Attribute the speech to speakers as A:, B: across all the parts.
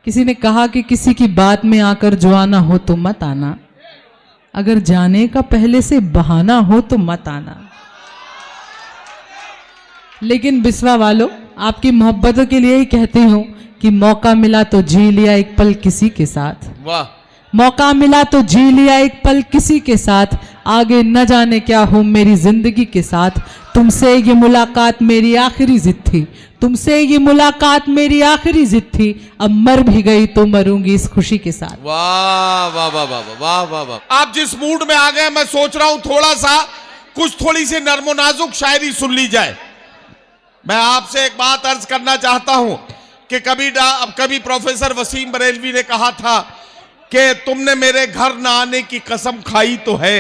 A: किसी ने कहा कि किसी की बात में आकर जो आना हो तो मत आना, अगर जाने का पहले से बहाना हो तो मत आना। लेकिन बिस्वा वालों, आपकी मोहब्बतों के लिए ही कहती हूँ कि मौका मिला तो जी लिया एक पल किसी के साथ।
B: वाह।
A: मौका मिला तो जी लिया एक पल किसी के साथ, आगे न जाने क्या हो मेरी जिंदगी के साथ। तुमसे ये मुलाकात मेरी आखिरी जिद थी, तुमसे ये मुलाकात मेरी आखिरी जिद थी, अब मर भी गई तो मरूंगी इस खुशी के साथ।
B: वाह वाह वाह वाह वाह वाह वाह। आप जिस मूड में आ गए, मैं सोच रहा हूं थोड़ी सी नर्मो नाजुक शायरी सुन ली जाए। मैं आपसे एक बात अर्ज करना चाहता हूं कि कभी प्रोफेसर वसीम बरेलवी ने कहा था कि तुमने मेरे घर ना आने की कसम खाई तो है,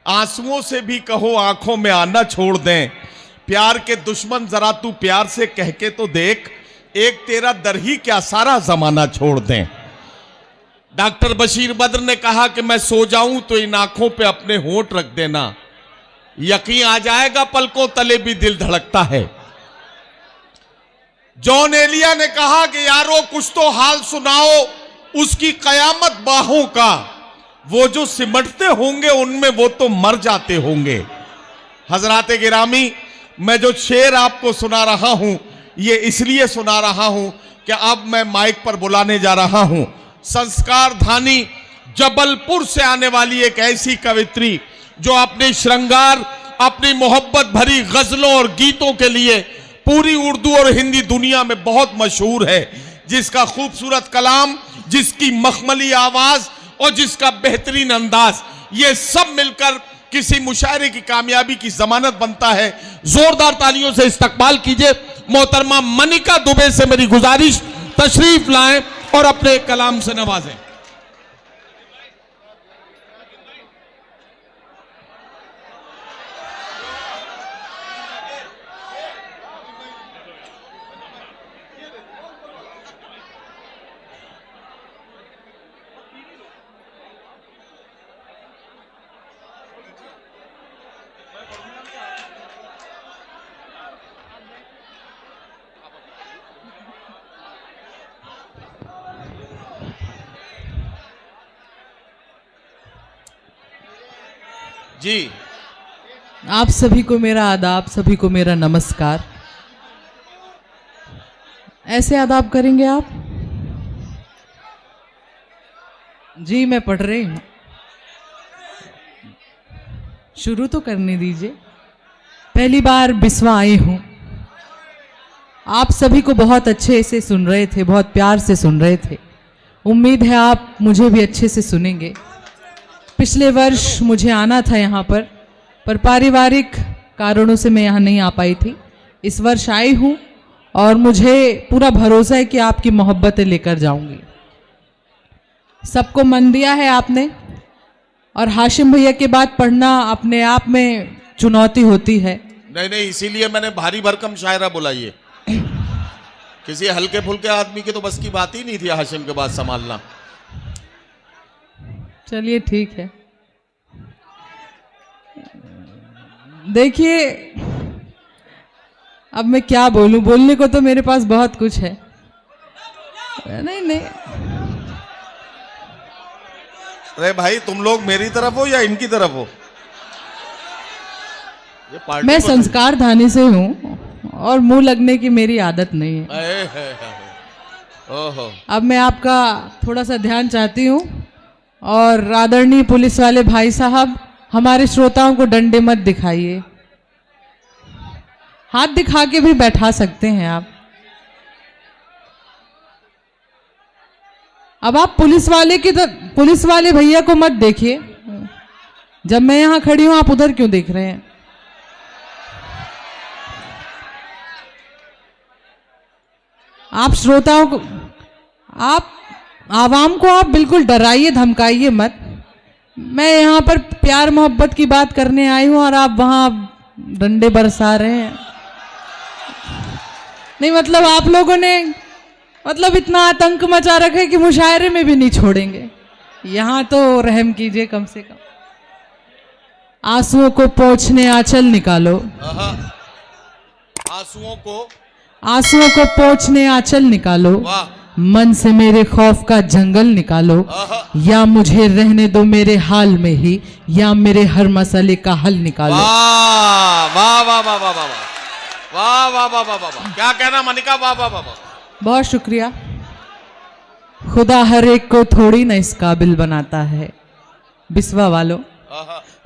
B: आंसुओं से भी कहो आंखों में आना छोड़ दें, प्यार के दुश्मन जरा तू प्यार से कह के तो देख, एक तेरा दर ही क्या सारा जमाना छोड़ दें। डॉक्टर बशीर बद्र ने कहा कि मैं सो जाऊं तो इन आंखों पे अपने होंठ रख देना, यकीन आ जाएगा पलकों तले भी दिल धड़कता है। जॉन एलिया ने कहा कि यारो कुछ तो हाल सुनाओ उसकी कयामत बाहों का, वो जो सिमटते होंगे उनमें वो तो मर जाते होंगे। हजराते गिरामी, मैं जो शेर आपको सुना रहा हूं ये इसलिए सुना रहा हूं कि अब मैं माइक पर बुलाने जा रहा हूं संस्कार धानी जबलपुर से आने वाली एक ऐसी कवित्री जो अपने श्रृंगार, अपनी मोहब्बत भरी गजलों और गीतों के लिए पूरी उर्दू और हिंदी दुनिया में बहुत मशहूर है, जिसका खूबसूरत कलाम, जिसकी मखमली आवाज और जिसका बेहतरीन अंदाज, ये सब मिलकर किसी मुशायरे की कामयाबी की जमानत बनता है। जोरदार तालियों से इस्तकबाल कीजिए मोहतरमा मनिका दुबे से मेरी गुजारिश, तशरीफ लाएं और अपने कलाम से नवाजें। जी,
A: आप सभी को मेरा आदाब, सभी को मेरा नमस्कार। ऐसे आदाब करेंगे आप? जी मैं पढ़ रही हूं, शुरू तो करने दीजिए। पहली बार बिस्वा आई हूं, आप सभी को बहुत अच्छे से सुन रहे थे, बहुत प्यार से सुन रहे थे। उम्मीद है आप मुझे भी अच्छे से सुनेंगे। पिछले वर्ष मुझे आना था यहाँ पर पारिवारिक कारणों से मैं यहाँ नहीं आ पाई थी। इस वर्ष आई हूँ और मुझे पूरा भरोसा है कि आपकी मोहब्बतें लेकर जाऊंगी। सबको मन दिया है आपने, और हाशिम भैया के बाद पढ़ना अपने आप में चुनौती होती है।
B: नहीं, इसीलिए मैंने भारी भरकम शायरा बुलाई है। किसी हल्के फुल्के आदमी के तो बस की बात ही नहीं थी हाशिम के बाद संभालना।
A: चलिए ठीक है। देखिए, अब मैं क्या बोलूं, बोलने को तो मेरे पास बहुत कुछ है। नहीं,
B: अरे भाई, तुम लोग मेरी तरफ हो या इनकी तरफ हो?
A: मैं संस्कार धानी से हूं और मुंह लगने की मेरी आदत नहीं है।
B: ओहो।
A: अब मैं आपका थोड़ा सा ध्यान चाहती हूं, और आदरणीय पुलिस वाले भाई साहब, हमारे श्रोताओं को डंडे मत दिखाइए, हाथ दिखा के भी बैठा सकते हैं आप। अब आप पुलिस वाले भैया को मत देखिए, जब मैं यहां खड़ी हूं आप उधर क्यों देख रहे हैं? आप श्रोताओं को, आप आवाम को आप बिल्कुल डराइए धमकाइए मत। मैं यहाँ पर प्यार मोहब्बत की बात करने आई हूँ और आप वहाँ डंडे बरसा रहे हैं। नहीं मतलब आप लोगों ने इतना आतंक मचा रखा है कि मुशायरे में भी नहीं छोड़ेंगे। यहाँ तो रहम कीजिए कम से कम। आंसुओं को पोंछने आंचल निकालो,
B: आंसुओं को
A: पोंछने आंचल निकालो, मन से मेरे खौफ का जंगल निकालो, या मुझे रहने दो मेरे हाल में ही, या मेरे हर मसले का हल निकालो।
B: वाह वाह वाह वाह वाह वाह वाह वाह वाह वाह वाह, क्या कहना मनिका, वाह वाह वाह वाह।
A: बहुत शुक्रिया। खुदा हर एक को थोड़ी ना इस काबिल बनाता है, बिस्वा वालों,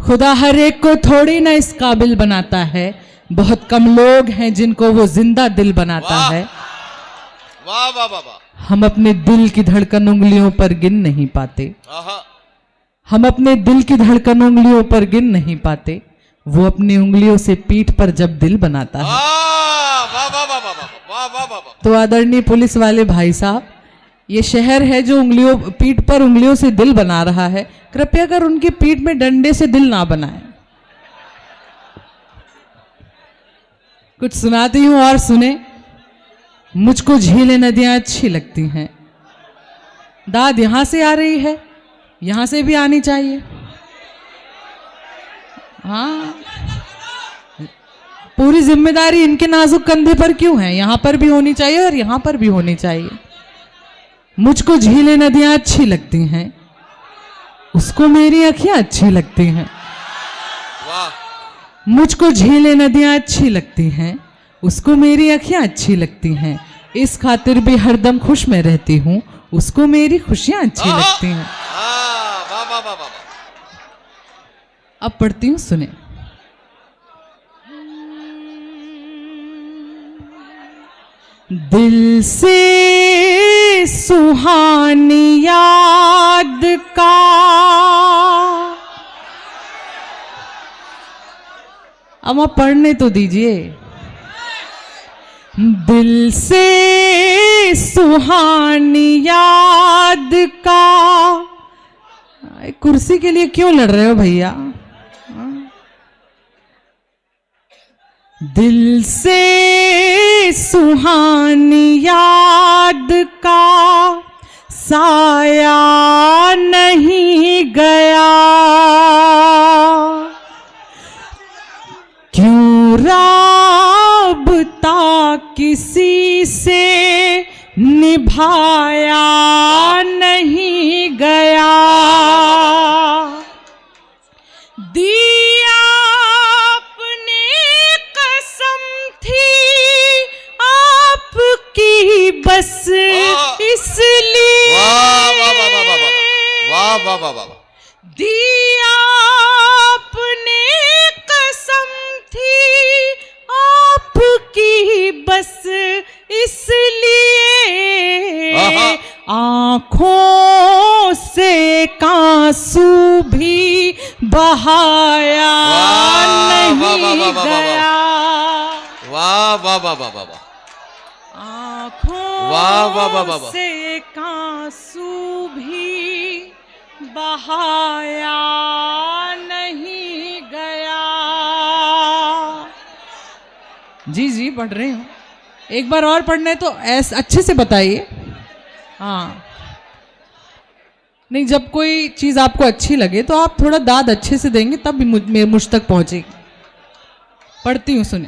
A: खुदा हर एक को थोड़ी ना इस काबिल बनाता है, बहुत कम लोग हैं जिनको वो जिंदा दिल बनाता है।
B: वाह वाह वाह वाह।
A: हम अपने दिल की धड़कन उंगलियों पर गिन नहीं पाते, हम अपने दिल की धड़कन उंगलियों पर गिन नहीं पाते, वो अपनी उंगलियों से पीठ पर जब दिल बनाता है।
B: वाह वाह वाह वाह वाह वाह वाह।
A: तो आदरणीय पुलिस वाले भाई साहब, ये शहर है जो उंगलियों पीठ पर उंगलियों से दिल बना रहा है, कृपया कर उनकी पीठ में डंडे से दिल ना बनाएं। कुछ सुनाती हूं और सुने। मुझको झीलें नदियां अच्छी लगती हैं, दाद यहां से आ रही है, यहां से भी आनी चाहिए। हाँ, पूरी जिम्मेदारी इनके नाजुक कंधे पर क्यों है, यहां पर भी होनी चाहिए और यहां पर भी होनी चाहिए। मुझको झीलें नदियां अच्छी लगती हैं, उसको मेरी अखियां अच्छी लगती हैं। मुझको झीलें नदियां अच्छी लगती हैं, उसको मेरी अखियां अच्छी लगती हैं, इस खातिर भी हरदम खुश में रहती हूँ, उसको मेरी खुशियां अच्छी लगती हैं। अब पढ़ती हूँ, सुने। दिल से सुहानी याद का अब आप पढ़ने तो दीजिए। दिल से सुहानी याद का, कुर्सी के लिए क्यों लड़ रहे हो भैया? दिल से सुहानी याद का साया नहीं गया, क्यों राबता किसी से निभाया नहीं गया। दिया आपने कसम थी आपकी बस इसलिए,
B: वाह वाह वाह वाह।
A: दिया आपने कसम थी आपकी बस इसलिए, आंखों से आंसू भी बहाया नहीं गया।
B: वाह वाह वाह वाह वाह।
A: आंखों से आंसू भी बहाया नहीं गया। जी जी पढ़ रही हूँ, एक बार और पढ़ना है तो ऐसे अच्छे से बताइए। हाँ, नहीं, जब कोई चीज आपको अच्छी लगे तो आप थोड़ा दाद अच्छे से देंगे तब भी मुझ तक पहुंचेगी। पढ़ती हूँ, सुने।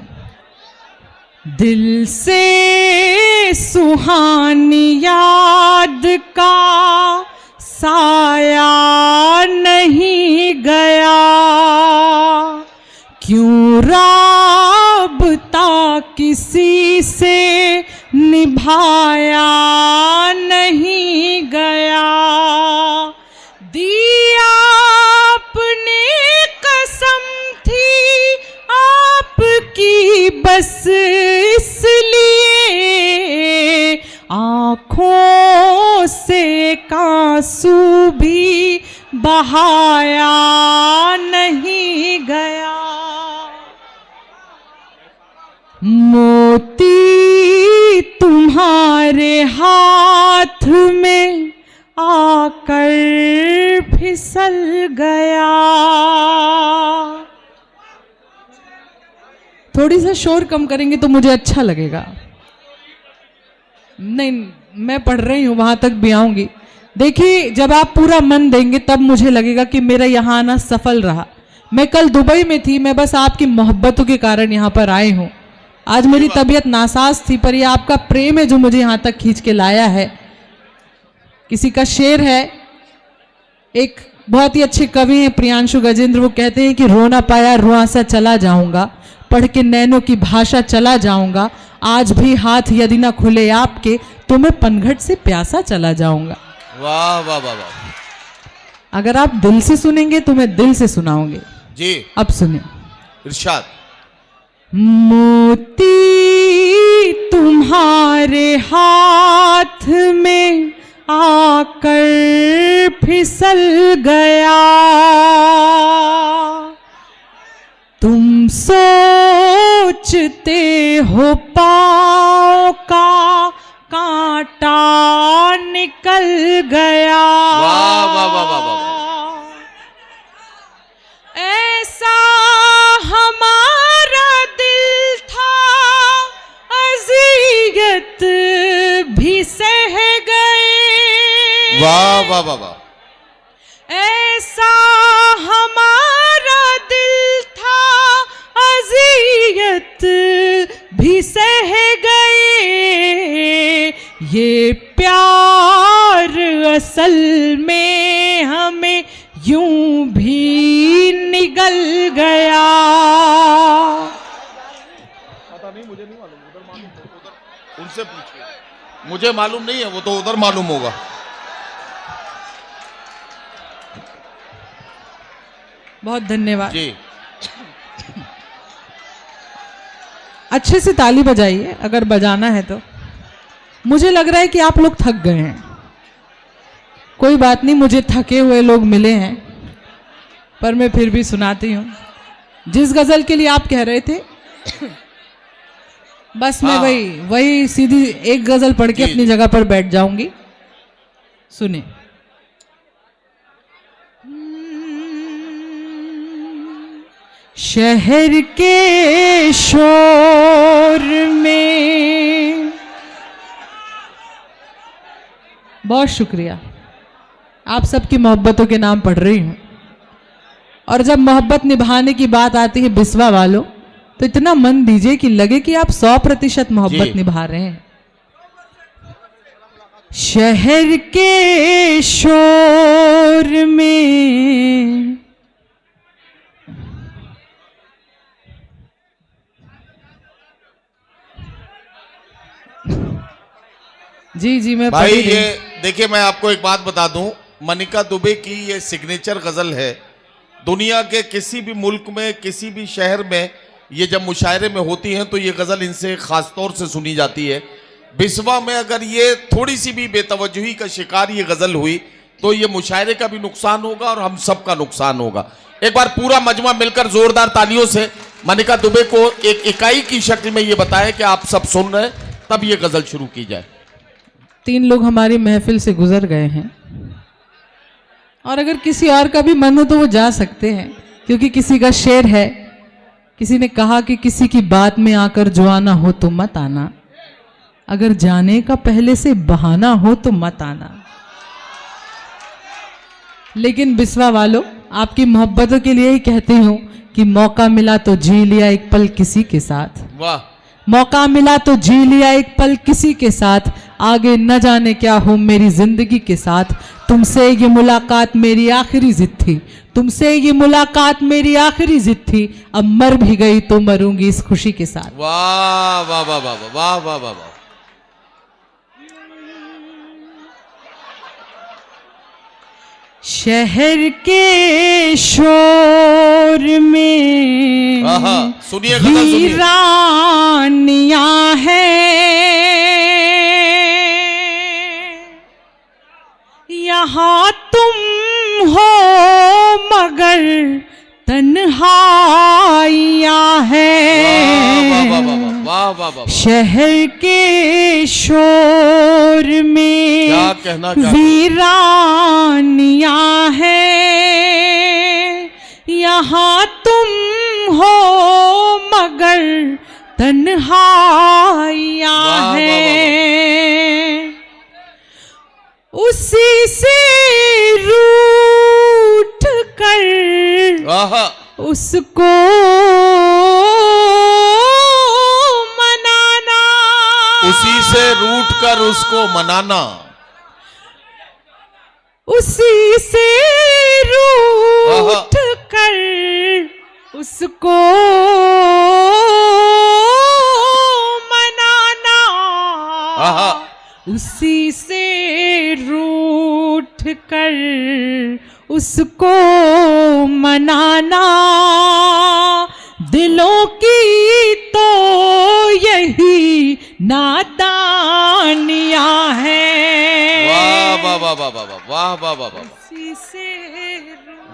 A: दिल से सुहानी याद का साया नहीं गया, क्यों राबता किसी से निभाया नहीं गया। दिया आपने कसम थी आपकी बस इसलिए, आंखों से आंसू भी बहाया नहीं गया। मोती तुम्हारे हाथ में आकर फिसल गया। थोड़ी सा शोर कम करेंगे तो मुझे अच्छा लगेगा। नहीं, मैं पढ़ रही हूं, वहां तक भी आऊंगी। देखिए, जब आप पूरा मन देंगे तब मुझे लगेगा कि मेरा यहाँ आना सफल रहा। मैं कल दुबई में थी, मैं बस आपकी मोहब्बतों के कारण यहाँ पर आई हूँ। आज मेरी तबीयत नासाज थी, पर यह आपका प्रेम है जो मुझे यहाँ तक खींच के लाया है। किसी का शेर है, एक बहुत ही अच्छे कवि हैं प्रियांशु गजेंद्र, वो कहते हैं कि रो ना पाया रुआ सा चला जाऊंगा, पढ़ के नैनों की भाषा चला जाऊंगा, आज भी हाथ यदि ना खुले आपके तो मैं पनघट से प्यासा चला जाऊंगा।
B: वाह वाह वाह वाह।
A: अगर आप दिल से सुनेंगे तो मैं दिल से सुनाऊंगी
B: जी,
A: अब सुनिए।
B: इरशाद।
A: मोती तुम्हारे हाथ में आकर फिसल गया, तुम सोचते हो पाँव का कांटा निकल गया।
B: वाह वाह वाह वाह वाह।
A: ऐसा हमारा दिल था, अज़ियत भी सह गए।
B: वाह वाह वाह वाह।
A: ऐसा हमारा दिल था, अज़ियत भी सह गए। ये प्यार असल में हमें यूं भी निगल गया।
B: पता नहीं, मुझे नहीं मालूम, उधर मालूम, उधर उनसे पूछिए, मुझे मालूम नहीं है, वो तो उधर मालूम होगा।
A: बहुत धन्यवाद
B: जी।
A: अच्छे से ताली बजाइए अगर बजाना है तो। मुझे लग रहा है कि आप लोग थक गए हैं। कोई बात नहीं, मुझे थके हुए लोग मिले हैं, पर मैं फिर भी सुनाती हूँ। जिस गजल के लिए आप कह रहे थे बस मैं वही सीधी एक गजल पढ़ के अपनी जगह पर बैठ जाऊंगी। सुने। शहर के शोर में, बहुत शुक्रिया, आप सबकी मोहब्बतों के नाम पढ़ रही हूँ। और जब मोहब्बत निभाने की बात आती है बिस्वा वालों, तो इतना मन दीजिए कि लगे कि आप 100% मोहब्बत निभा रहे हैं। शहर के शोर में जी मैं
B: भाई ये देखिए, मैं आपको एक बात बता दूं, मनिका दुबे की ये सिग्नेचर गजल है। दुनिया के किसी भी मुल्क में, किसी भी शहर में ये जब मुशायरे में होती हैं तो ये गजल इनसे खास तौर से सुनी जाती है। बिस्वा में अगर ये थोड़ी सी भी बेतवज्जुही का शिकार ये गजल हुई तो ये मुशायरे का भी नुकसान होगा और हम सब का नुकसान होगा। एक बार पूरा मजमा मिलकर जोरदार तालियों से मनिका दुबे को एक इकाई की शक्ल में ये बताए कि आप सब सुन रहे हैं, तब ये गजल शुरू की जाए।
A: 3 लोग हमारी महफिल से गुजर गए हैं, और अगर किसी और का भी मन हो तो वो जा सकते हैं, क्योंकि किसी का शेर है, किसी ने कहा कि किसी की बात में आकर जो आना हो तो मत आना, अगर जाने का पहले से बहाना हो तो मत आना। लेकिन बिस्वा वालों, आपकी मोहब्बतों के लिए ही कहती हूं कि मौका मिला तो जी लिया एक पल किसी के साथ।
B: वाह।
A: मौका मिला तो जी लिया एक पल किसी के साथ, आगे न जाने क्या हो मेरी जिंदगी के साथ। तुमसे ये मुलाकात मेरी आखिरी जिद थी, तुमसे ये मुलाकात मेरी आखिरी जिद थी, अब मर भी गई तो मरूंगी इस खुशी के साथ।
B: वाह वाह वाह वाह वाह वाह वाह वाह।
A: शहर के शोर में
B: सुनिए गजल, सुनिए।
A: वीरानियां हैं, यहाँ तुम हो मगर तन्हाइयां हैं। शहर के शोर में
B: क्या कहना
A: वीरानियां हैं, यहाँ तुम हो मगर तन्हाइयां हैं। उसी से रूठ कर उसको मनाना,
B: उसी से रूठ कर उसको मनाना,
A: उसी से रूठ कर उसको मनाना, उसी से रूठ कर उसको मनाना, दिलों की तो यही नादानियां हैं।
C: वाह वाह वाह वाह वाह वाह वाह वाह वाह
A: उसी से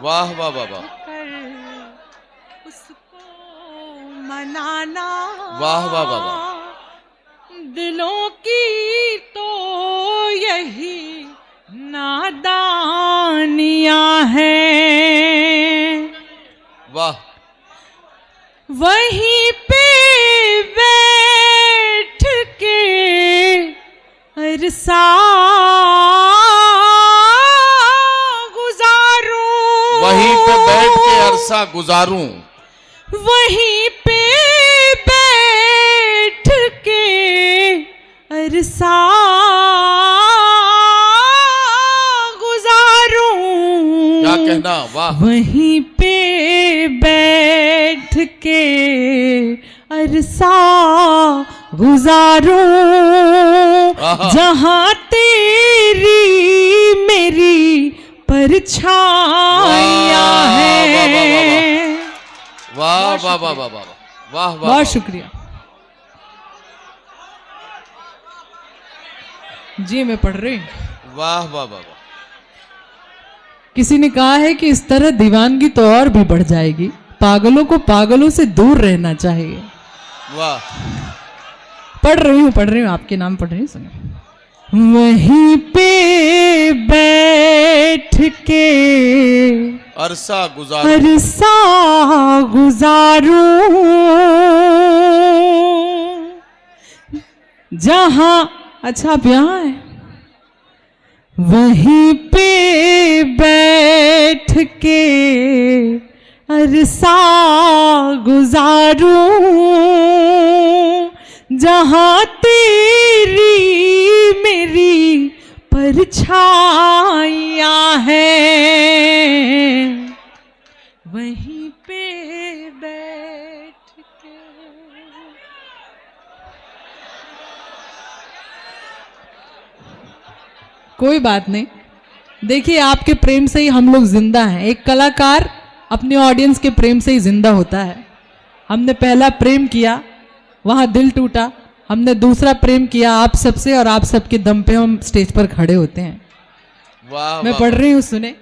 C: वाह वाह वाह वाह
A: कर उसको मनाना,
C: वाह वाह वाह वाह।
A: दिलों की तो यही नादानियां हैं।
C: वाह।
A: वहीं पे बैठ के अरसा गुजारूं,
C: वहीं पे बैठ के अरसा गुजारूं,
A: वहीं पे बैठ के अरसा गुजारूं।
C: क्या कहना, वाह।
A: वहीं पे बैठ के अरसा गुजारूं, जहां तेरी मेरी परछाइयां हैं।
C: वाह वाह वाह वाह वाह वाह वाह।
A: बहुत शुक्रिया जी, मैं पढ़ रही हूँ।
C: वाह वाह वाह।
A: किसी ने कहा है कि इस तरह दीवानगी तो और भी बढ़ जाएगी, पागलों को पागलों से दूर रहना चाहिए।
C: वाह।
A: पढ़ रही हूँ, आपके नाम पढ़ रही हूँ, सुनो। वहीं पे बैठ के
C: अरसा गुजारूं,
A: अरसा गुजारूं, जहां, अच्छा आप यहाँ है, वहीं पे बैठ के अरसा गुजारूं, जहां तेरी मेरी परछाइयां हैं। वहीं पे बैठ के कोई बात नहीं, देखिए आपके प्रेम से ही हम लोग जिंदा हैं। एक कलाकार अपने ऑडियंस के प्रेम से ही जिंदा होता है। हमने पहला प्रेम किया, वहां दिल टूटा, हमने दूसरा प्रेम किया आप सबसे, और आप सबके दम पे हम स्टेज पर खड़े होते हैं।
C: वाह।
A: मैं पढ़ रही हूँ, सुने।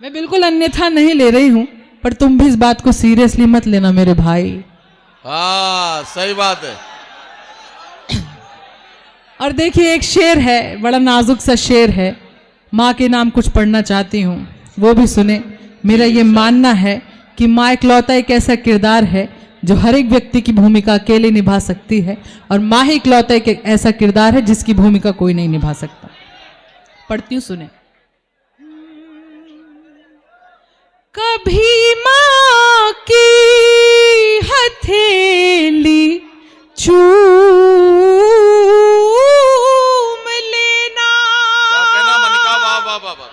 A: मैं बिल्कुल अन्यथा नहीं ले रही हूँ, पर तुम भी इस बात को सीरियसली मत लेना मेरे भाई।
C: हाँ सही बात है।
A: और देखिए एक शेर है, बड़ा नाजुक सा शेर है, माँ के नाम कुछ पढ़ना चाहती हूँ, वो भी सुने। मेरा ये मानना है कि माँ इकलौता एक ऐसा किरदार है जो हर एक व्यक्ति की भूमिका अकेले निभा सकती है, और माँ ही इकलौता एक ऐसा किरदार है जिसकी भूमिका कोई नहीं निभा सकता। पढ़ती हूँ, सुने। कभी माँ की हथेली चूम लेना,
C: क्या कहना मनिका, वाह वाह वाह वाह।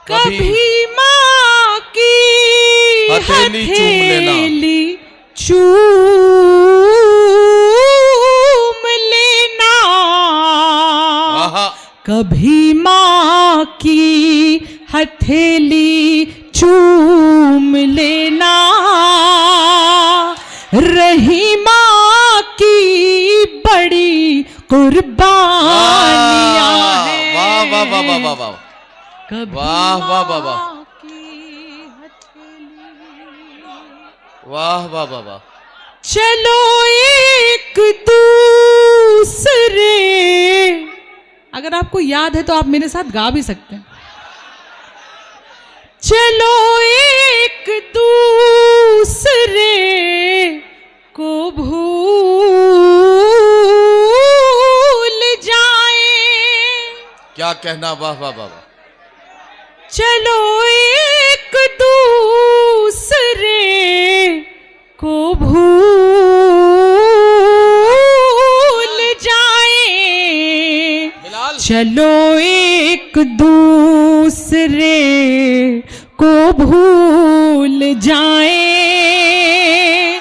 A: कभी माँ की
C: हथेली
A: चूम लेना, कभी माँ की हथेली चूम लेना, रही माँ की बड़ी कुर्बानियां हैं।
C: वाह वाह वाह वाह वाह वाह।
A: कभी
C: वाह वाह वाह वाह।
A: माँ की हथेली,
C: वाह वाह वाह वाह।
A: चलो एक दूसरे, अगर आपको याद है तो आप मेरे साथ गा भी सकते हैं। चलो एक दूसरे को भूल जाएं।
C: क्या कहना, वाह वाह वाह वाह।
A: चलो एक दूसरे को भूल जाएं,
C: बिलाल
A: चलो एक दूसरे को भूल जाए,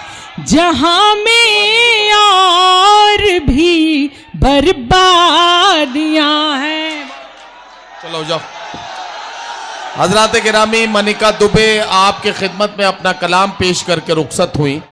A: जहां में और भी बर्बादियां हैं।
C: चलो जाओ। हजरात गिरामी, मनिका दुबे आपके खिदमत में अपना कलाम पेश करके रुखसत हुई।